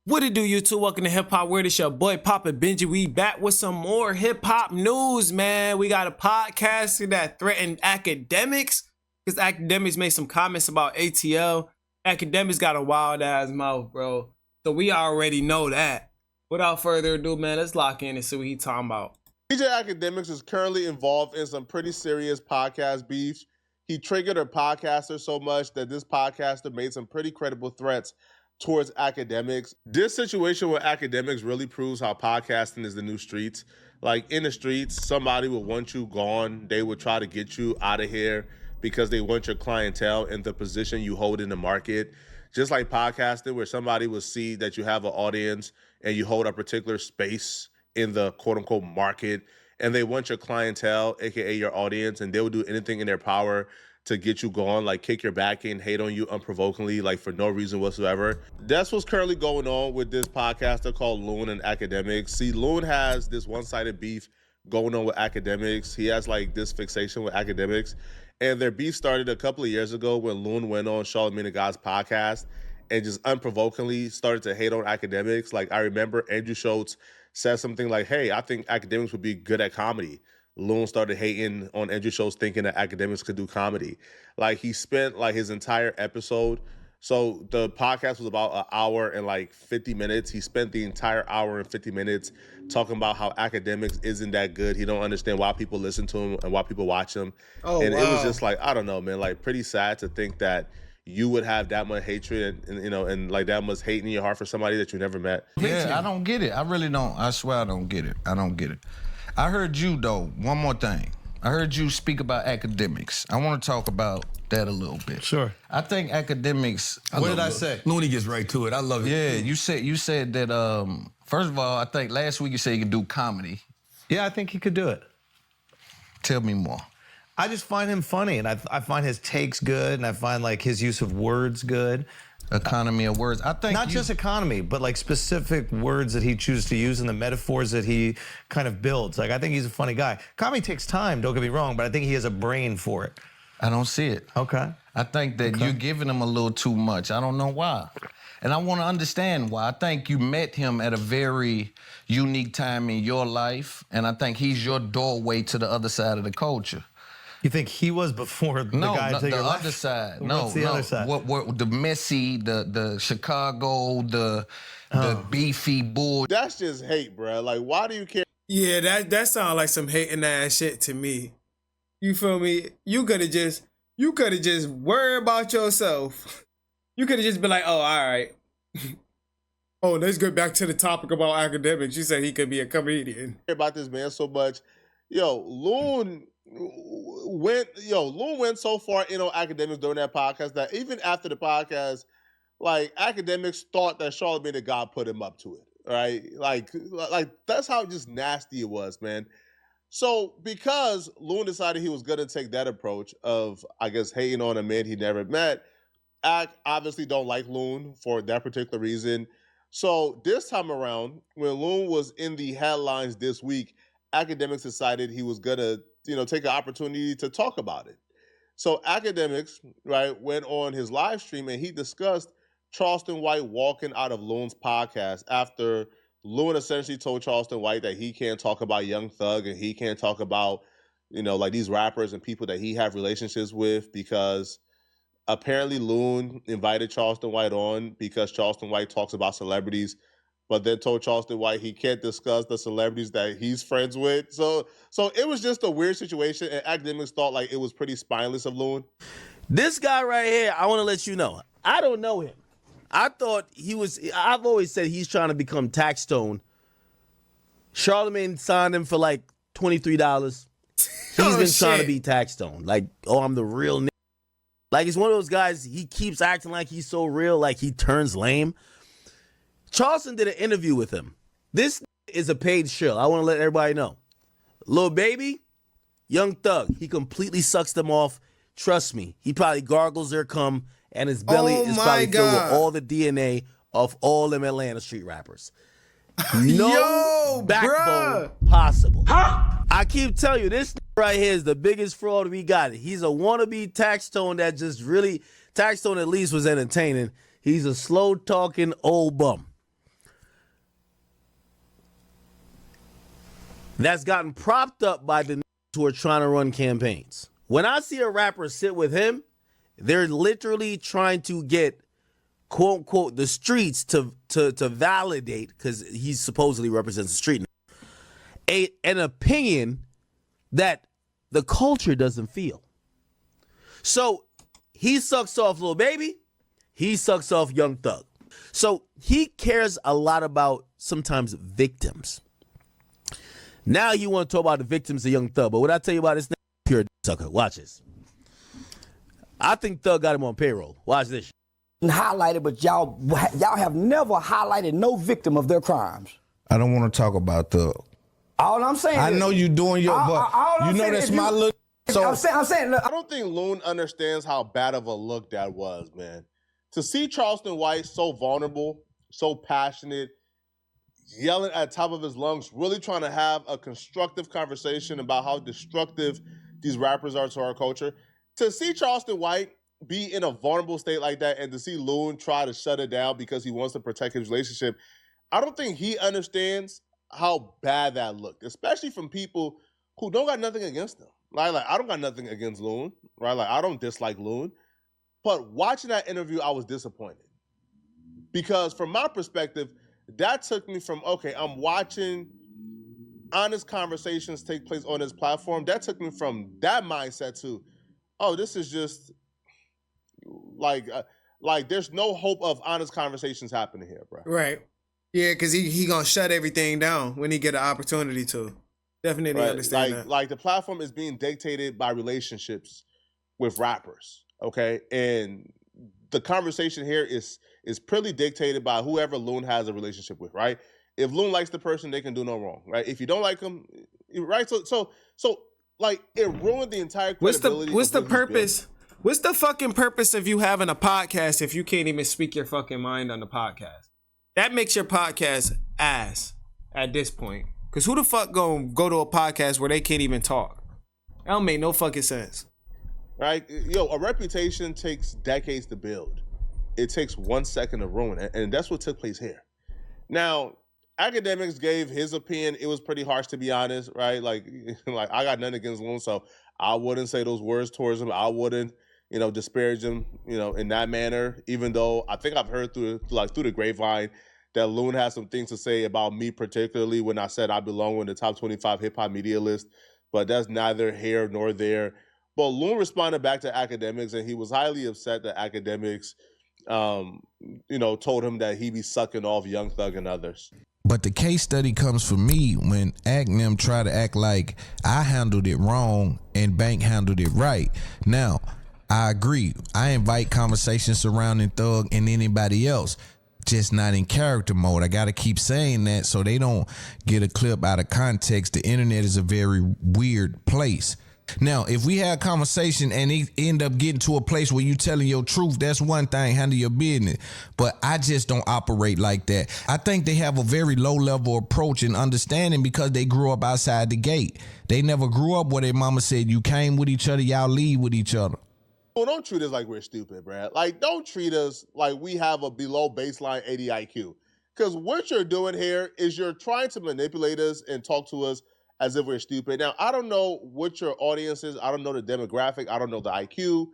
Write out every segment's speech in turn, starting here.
What it do, YouTube? Welcome to Hip Hop World. It's your boy Poppa Benji. We back with some more hip hop news, man. We got a podcast that threatened Akademiks because Akademiks made some comments about ATL. Akademiks got a wild ass mouth, bro. So we already know that. Without further ado, man, let's lock in and see what he talking about. DJ Akademiks is currently involved in some pretty serious podcast beef. He triggered a podcaster so much that this podcaster made some pretty credible threats towards Akademiks. This situation with Akademiks really proves how podcasting is the new streets. Like in the streets, somebody will want you gone. They will try to get you out of here because they want your clientele and the position you hold in the market. Just like podcasting, where somebody will see that you have an audience and you hold a particular space in the quote unquote market, and they want your clientele, aka your audience, and they will do anything in their power to get you gone, like kick your back in, hate on you unprovokingly, like for no reason whatsoever. That's what's currently going on with this podcaster called Loon and Akademiks. See, Loon has this one-sided beef going on with Akademiks. He has like this fixation with Akademiks. And their beef started a couple of years ago when Loon went on Charlamagne the God's podcast and just unprovokingly started to hate on Akademiks. Like I remember Andrew Schultz said something like, hey, I think Akademiks would be good at comedy. Loon started hating on Andrew Schultz, thinking that Akademiks could do comedy. Like he spent like his entire episode. So the podcast was about an hour and like 50 minutes. He spent the entire hour and 50 minutes talking about how Akademiks isn't that good. He don't understand why people listen to him and why people watch him. Oh, and wow. It was just like, I don't know, man, like pretty sad to think that you would have that much hatred and you know, and like that much hate in your heart for somebody that you never met. Yeah, I don't get it. I really don't. I swear I don't get it. I don't get it. I heard you, though, one more thing. I heard you speak about Akademiks. I want to talk about that a little bit. Sure. I think Akademiks... What did I say? Looney gets right to it. I love it. Yeah, you said that, first of all, I think last week you said you could do comedy. Yeah, I think he could do it. Tell me more. I just find him funny, and I find his takes good, and I find, like, his use of words good. Economy of words. I think not just economy, but like specific words that he chooses to use and the metaphors that he kind of builds. Like I think he's a funny guy. Comedy takes time, don't get me wrong, but I think he has a brain for it. I don't see it. Okay. I think that you're giving him a little too much. I don't know why. And I want to understand why. I think you met him at a very unique time in your life, and I think he's your doorway to the other side of the culture. You think he was before the guy to your left? Other side. What's the other side? What the messy, the Chicago, the beefy bull. That's just hate, bro. Like, why do you care? Yeah, that sounds like some hating ass shit to me. You feel me? You could have just worried about yourself. You could have just been like, oh, all right. Oh, let's get back to the topic about Akademiks. You said he could be a comedian. About this man so much. Loon went so far in on Akademiks during that podcast that even after the podcast, like Akademiks thought that Charlamagne the God put him up to it, right? Like that's how just nasty it was, man. So because Loon decided he was gonna take that approach of, I guess, hating on a man he never met, Ak obviously don't like Loon for that particular reason. So this time around, when Loon was in the headlines this week, Akademiks decided he was gonna, take an opportunity to talk about it. So Akademiks, right, went on his live stream and he discussed Charleston White walking out of Loon's podcast after Loon essentially told Charleston White that he can't talk about Young Thug and he can't talk about, like these rappers and people that he have relationships with, because apparently Loon invited Charleston White on because Charleston White talks about celebrities, but then told Charleston White he can't discuss the celebrities that he's friends with. So it was just a weird situation, and Akademiks thought like it was pretty spineless of Loon. This guy right here, I want to let you know, I don't know him. I've always said he's trying to become Taxstone. Charlamagne signed him for like $23. He's been trying to be Taxstone. Like, oh, I'm the real nigga. Like, it's one of those guys, he keeps acting like he's so real, like he turns lame. Charleston did an interview with him. This is a paid show. I want to let everybody know. Lil Baby, Young Thug, he completely sucks them off. Trust me, he probably gargles their cum, and his belly is probably filled with all the DNA of all them Atlanta street rappers. No backbone possible. Huh? I keep telling you, this right here is the biggest fraud we got. He's a wannabe Taxstone that just really, Taxstone at least was entertaining. He's a slow-talking old bum. that's gotten propped up by the who are trying to run campaigns. When I see a rapper sit with him, they're literally trying to get, quote unquote, the streets to validate, because he supposedly represents the street, an opinion that the culture doesn't feel. So he sucks off Lil Baby, he sucks off Young Thug. So he cares a lot about sometimes victims. Now you want to talk about the victims of Young Thug, but what I tell you about this pure sucker. Watch this. I think Thug got him on payroll. Watch this. Highlighted, but y'all have never highlighted no victim of their crimes. I don't want to talk about Thug. All I'm saying I is, know you doing your, but you know that's my look. So I'm saying, look, I don't think Loon understands how bad of a look that was, man. To see Charleston White so vulnerable, so passionate, yelling at the top of his lungs, really trying to have a constructive conversation about how destructive these rappers are to our culture. To see Charleston White be in a vulnerable state like that, and to see Loon try to shut it down because he wants to protect his relationship, I don't think he understands how bad that looked, especially from people who don't got nothing against him. Like I don't got nothing against Loon, right? Like I don't dislike Loon. But watching that interview, I was disappointed. Because from my perspective, that took me from, okay, I'm watching honest conversations take place on this platform. That took me from that mindset to, oh, this is just like there's no hope of honest conversations happening here, bro. Right. Yeah, because he gonna shut everything down when he get an opportunity to. Definitely Right? understand that. Like the platform is being dictated by relationships with rappers, okay? And the conversation here is purely dictated by whoever Loon has a relationship with, right? If Loon likes the person, they can do no wrong, right? If you don't like them, right? So like it ruined the entire credibility. What's the of what he's purpose? building. What's the fucking purpose of you having a podcast if you can't even speak your fucking mind on the podcast? That makes your podcast ass at this point. Cause who the fuck gonna go to a podcast where they can't even talk? That don't make no fucking sense. Right? Yo, a reputation takes decades to build. It takes 1 second to ruin it, and that's what took place here. Now, Akademiks gave his opinion. It was pretty harsh, to be honest, right? Like I got nothing against Loon, so I wouldn't say those words towards him. I wouldn't, disparage him, in that manner. Even though I think I've heard through the grapevine that Loon has some things to say about me, particularly when I said I belong in the top 25 hip hop media list. But that's neither here nor there. But Loon responded back to Akademiks, and he was highly upset that Akademiks, told him that he be sucking off Young Thug and others. But the case study comes for me when Aknem try to act like I handled it wrong and Bank handled it right. Now, I agree. I invite conversations surrounding Thug and anybody else, just not in character mode. I gotta keep saying that so they don't get a clip out of context. The internet is a very weird place. Now, if we had a conversation and it end up getting to a place where you telling your truth, that's one thing, handle your business. But I just don't operate like that. I think they have a very low level approach and understanding because they grew up outside the gate. They never grew up where their mama said you came with each other, y'all leave with each other. Well, don't treat us like we're stupid, Brad. Like, don't treat us like we have a below baseline 80 IQ. Because what you're doing here is you're trying to manipulate us and talk to us as if we're stupid. Now, I don't know what your audience is. I don't know the demographic. I don't know the IQ.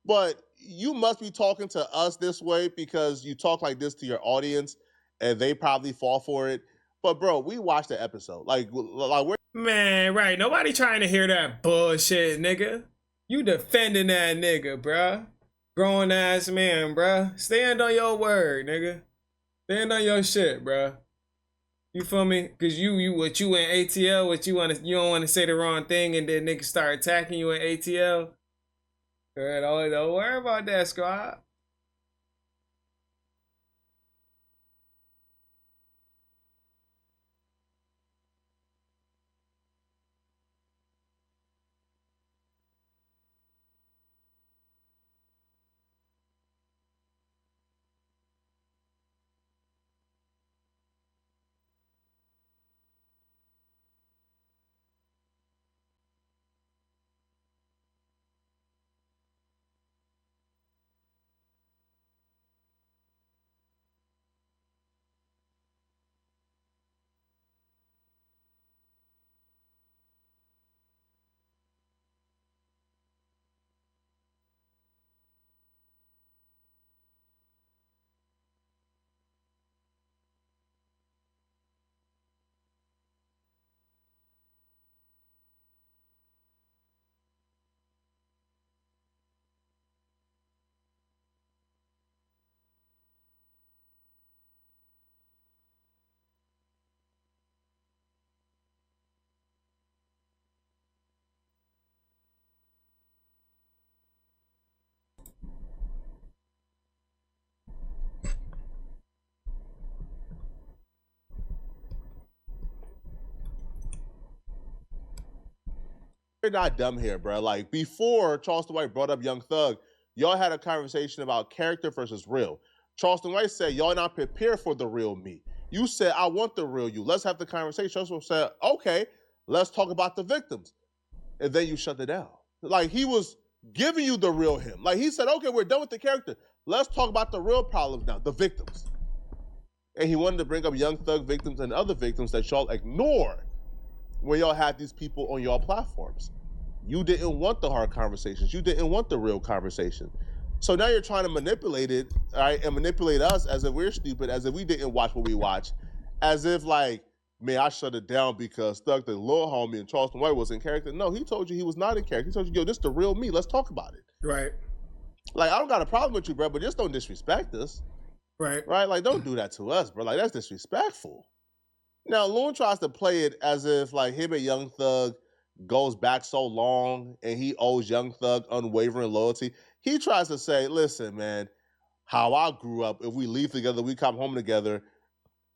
But you must be talking to us this way because you talk like this to your audience and they probably fall for it. But, bro, we watched the episode. Like we're... Man, right. Nobody trying to hear that bullshit, nigga. You defending that nigga, bruh. Grown ass man, bruh. Stand on your word, nigga. Stand on your shit, bruh. You feel me? Cause you in ATL, you don't want to say the wrong thing and then niggas start attacking you in ATL. Don't worry about that, squad. you're not dumb here, bro. Like, before Charleston White brought up Young Thug, y'all had a conversation about character versus real. Charleston White said, y'all not prepared for the real me. You said, I want the real you. Let's have the conversation. Charleston said, okay, let's talk about the victims. And then you shut it down. Like, he was giving you the real him. Like, he said, okay, we're done with the character. Let's talk about the real problems now, the victims. And he wanted to bring up Young Thug victims and other victims that y'all ignore when y'all have these people on y'all platforms. You didn't want the hard conversations. You didn't want the real conversation. So now you're trying to manipulate it, all right, and manipulate us as if we're stupid, as if we didn't watch what we watch, as if like, man, I shut it down because Thug the little homie and Charleston White was in character. No, he told you he was not in character. He told you, yo, this is the real me. Let's talk about it. Right. Like, I don't got a problem with you, bro, but just don't disrespect us. Right. Right? Like, don't do that to us, bro. Like, that's disrespectful. Now, Loon tries to play it as if, like, him and Young Thug goes back so long and he owes Young Thug unwavering loyalty. He tries to say, listen, man, how I grew up, if we leave together, we come home together,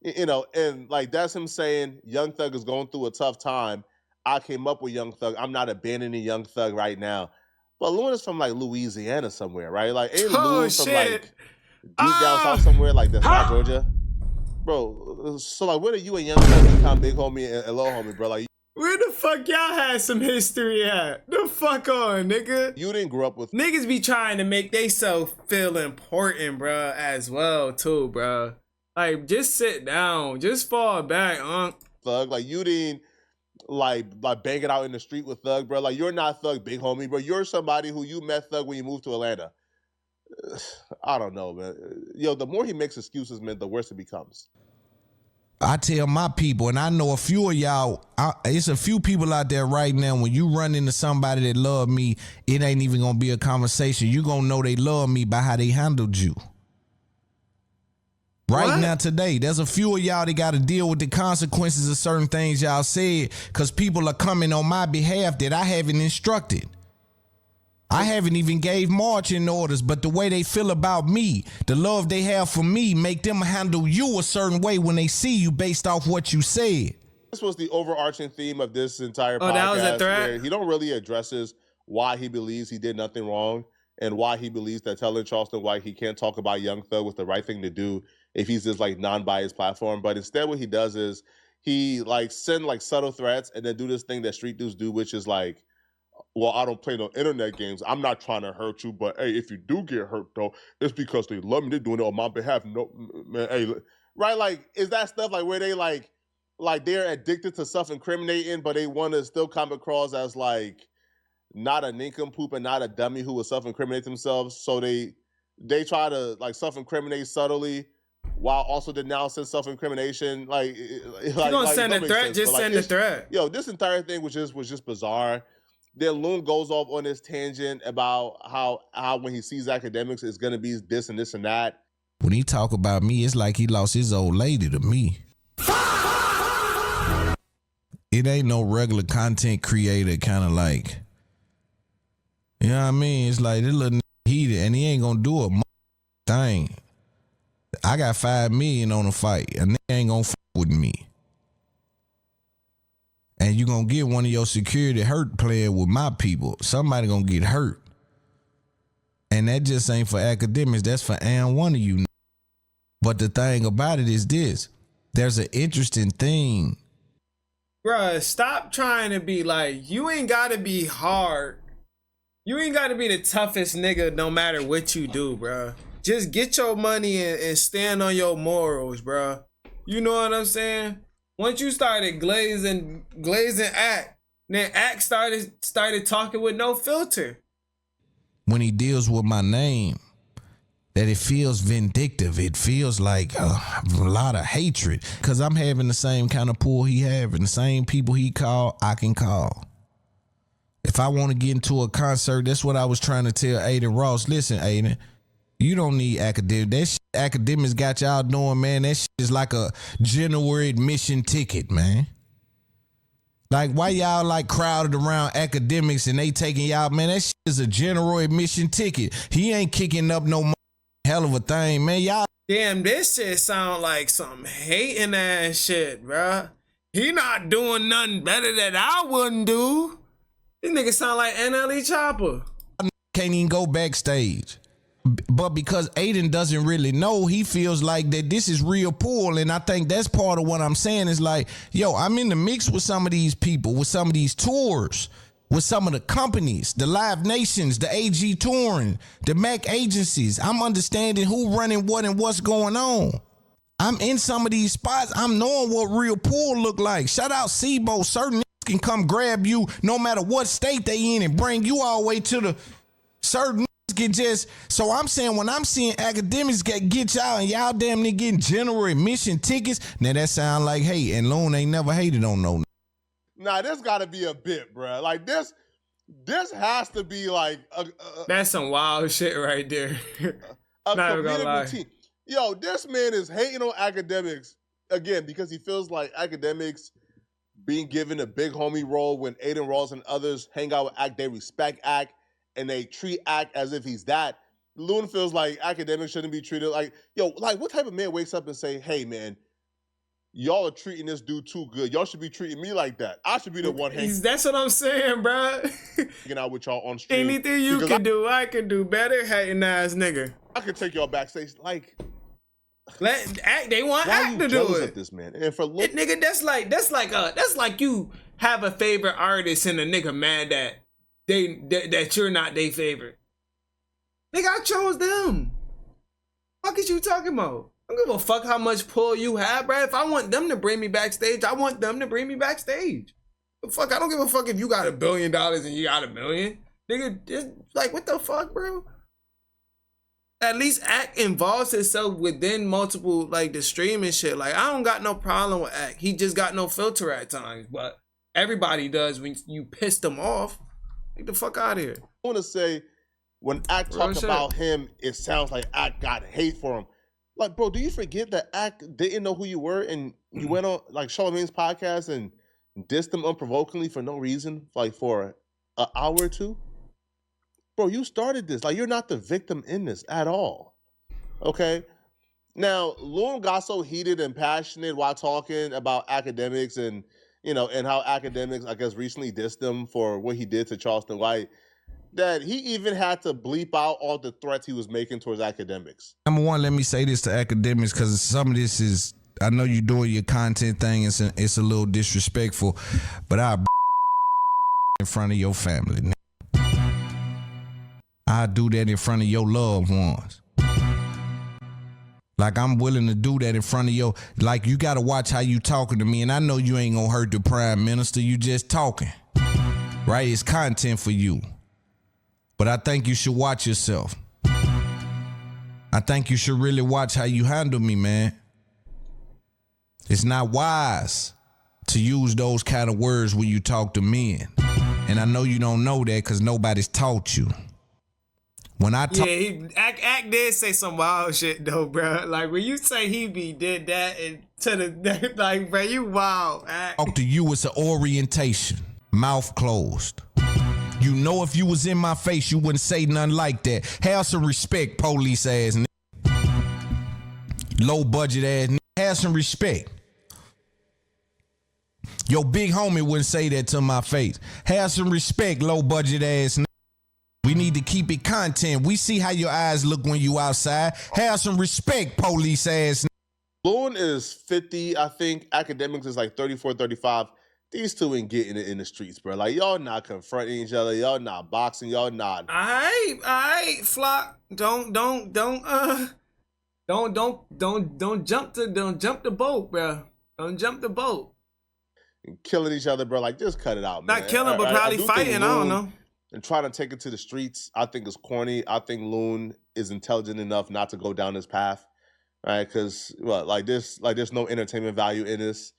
you know, and, like, that's him saying Young Thug is going through a tough time. I came up with Young Thug. I'm not abandoning Young Thug right now. But Loon is from, like, Louisiana somewhere, right? Like, ain't Loon from, like, deep down south somewhere, like that's not Georgia, bro. So like, where do you and Young Thug become big homie and little homie, bro? Like, where the fuck y'all had some history at? The fuck on, nigga. You didn't grow up with niggas be trying to make theyself feel important, bro, as well too, bro. Like, just sit down, just fall back, Thug. Like, you didn't like bang it out in the street with Thug, bro. Like, you're not Thug big homie, bro. You're somebody who you met Thug when you moved to Atlanta. I don't know, man. Yo, the more he makes excuses, man, the worse it becomes. I tell my people, and I know a few of y'all, it's a few people out there right now, when you run into somebody that love me, it ain't even gonna be a conversation. You gonna know they love me by how they handled you. Right now today, there's a few of y'all that got to deal with the consequences of certain things y'all said, because people are coming on my behalf that I haven't instructed. I haven't even gave marching orders, but the way they feel about me, the love they have for me, make them handle you a certain way when they see you based off what you said. This was the overarching theme of this entire podcast. That was a threat? Where he don't really addresses why he believes he did nothing wrong and why he believes that telling Charleston White he can't talk about Young Thug was the right thing to do if he's this like non-biased platform. But instead what he does is he like send like subtle threats and then do this thing that street dudes do, which is like, well, I don't play no internet games. I'm not trying to hurt you, but hey, if you do get hurt though, it's because they love me. They're doing it on my behalf. No, man, hey, right? Like, is that stuff like where they like they're addicted to self-incriminating, but they want to still come across as like not a nincompoop and not a dummy who will self-incriminate themselves. So they try to like self-incriminate subtly while also denouncing self-incrimination. Like, you gonna send a threat? Just send a threat. Yo, this entire thing was just bizarre. Then Loon goes off on this tangent about how when he sees Akademiks, it's gonna be this and this and that. When he talk about me, it's like he lost his old lady to me. It ain't no regular content creator kind of like, you know what I mean? It's like this little heated and he ain't gonna do a thing. I got 5 million on the fight. A nigga ain't gonna fuck with me. And you gonna get one of your security hurt playing with my people. Somebody gonna get hurt. And that just ain't for Akademiks. That's for one of you. But the thing about it is this. There's an interesting thing. Bruh, stop trying to be like, you ain't gotta be hard. You ain't gotta be the toughest nigga no matter what you do, bruh. Just get your money and stand on your morals, bruh. You know what I'm saying? Once you started glazing Act, then Act started talking with no filter. When he deals with my name, that it feels vindictive. It feels like a lot of hatred. Because I'm having the same kind of pull he having. The same people he call, I can call. If I want to get into a concert, that's what I was trying to tell Aiden Ross. Listen, Aiden, you don't need Akademiks. That shit Akademiks got y'all doing, man. That shit is like a January admission ticket, man. Like, why y'all like crowded around Akademiks and they taking y'all, man? That shit is a general admission ticket. He ain't kicking up no hell of a thing, man. Y'all. Damn, this shit sound like some hating ass shit, bruh. He not doing nothing better that I wouldn't do. These niggas sound like NLE Chopper. Can't even go backstage. But because Aiden doesn't really know, he feels like that this is real pool. And I think that's part of what I'm saying is like, yo, I'm in the mix with some of these people, with some of these tours, with some of the companies, the Live Nations, the AG Touring, the Mac agencies. I'm understanding who running what and what's going on. I'm in some of these spots. I'm knowing what real pool look like. Shout out SIBO. Certain can come grab you no matter what state they in and bring you all the way to the certain get just. So I'm saying when I'm seeing Akademiks get y'all and y'all damn near getting general admission tickets, now that sound like hate, and Loon ain't never hated on no. Nah, this gotta be a bit, bruh. Like this has to be like That's some wild shit right there. a Not even gonna lie. comedic routine. Yo, this man is hating on Akademiks again because he feels like Akademiks being given a big homie role when Aiden Ross and others hang out with Ak, they respect Ak and they treat Ak as if he's that. Loon feels like Akademiks shouldn't be treated like, yo, like what type of man wakes up and say, hey man, y'all are treating this dude too good. Y'all should be treating me like that. I should be the one hanging That's what I'm saying, bro. out with y'all on stream. Anything you can do, I can do better, hating ass nigga. I could take y'all backstage. Like, They want why are Act you to do jealous it. of this man? And for look, Nigga, that's like you have a favorite artist and a nigga mad that that you're not their favorite. Nigga, I chose them. Fuck is you talking about? I don't give a fuck how much pull you have, bro. If I want them to bring me backstage, I want them to bring me backstage. Fuck, I don't give a fuck if you got $1 billion and you got $1 million. Nigga, it's like, what the fuck, bro? At least Act involves himself within multiple, like, the streaming shit. Like, I don't got no problem with Act. He just got no filter at times. But everybody does when you piss them off. Get the fuck out of here. I want to say, when Ak talks about him, it sounds like Ak got hate for him. Like, bro, do you forget that Ak didn't know who you were and you went on, like, Charlamagne's podcast and dissed him unprovokingly for no reason, like, for an hour or two? Bro, you started this. Like, you're not the victim in this at all. Okay? Now, Loon got so heated and passionate while talking about Akademiks and, you know, and how Akademiks, I guess, recently dissed him for what he did to Charleston White, that he even had to bleep out all the threats he was making towards Akademiks. Number one, let me say this to Akademiks because some of this is, I know you're doing your content thing, it's a little disrespectful, but I'll in front of your family. I do that in front of your loved ones. Like, I'm willing to do that in front of your, like, you got to watch how you talking to me, and I know you ain't gonna hurt the prime minister, you just talking, right? It's content for you. But I think you should watch yourself. I think you should really watch how you handle me, man. It's not wise to use those kind of words when you talk to men. And I know you don't know that because nobody's taught you. When I talk, Act did say some wild shit though, bro. Like when you say he did that and to the like, bro, you wild. Act. Talk to you, it's an orientation, mouth closed. You know, if you was in my face, you wouldn't say nothing like that. Have some respect, police ass nigga. Low budget ass nigga. Have some respect. Your big homie wouldn't say that to my face. Have some respect, low budget ass nigga. We need to keep it content. We see how your eyes look when you outside. Have some respect, police ass nigga. Loon is 50, I think. Akademiks is like 34, 35. These two ain't getting it in the streets, bro. Like, y'all not confronting each other. Y'all not boxing. Y'all not. All right, Flock. Don't jump the boat, bro. Don't jump the boat. Killing each other, bro. Like, just cut it out, man. Not killing, but probably fighting. I don't know. And trying to take it to the streets, I think is corny. I think Loon is intelligent enough not to go down this path, right? Because, well, like there's no entertainment value in this.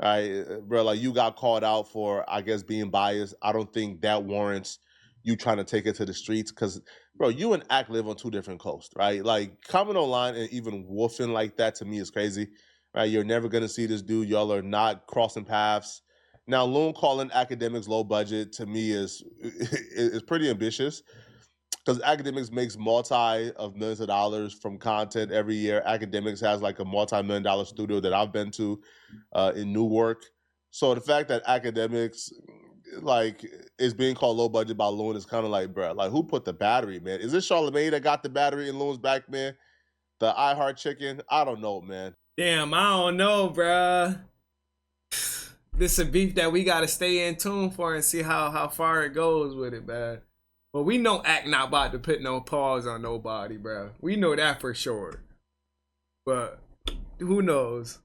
Right, bro, like you got called out for, I guess, being biased. I don't think that warrants you trying to take it to the streets because, bro, you and Ak live on two different coasts, right? Like, coming online and even woofing like that to me is crazy, right? You're never going to see this dude. Y'all are not crossing paths. Now, Loon calling Akademiks low budget to me is pretty ambitious because Akademiks makes multi-millions of dollars from content every year. Akademiks has like a multi-million-dollar studio that I've been to in Newark. So the fact that Akademiks like is being called low budget by Loon is kind of like, bro, like who put the battery, man? Is it Charlamagne that got the battery in Loon's back, man? The I Heart Chicken? I don't know, man. Damn, I don't know, bruh. This is a beef that we gotta stay in tune for and see how far it goes with it, man. But we know Act not about to put no pause on nobody, bruh. We know that for sure. But who knows?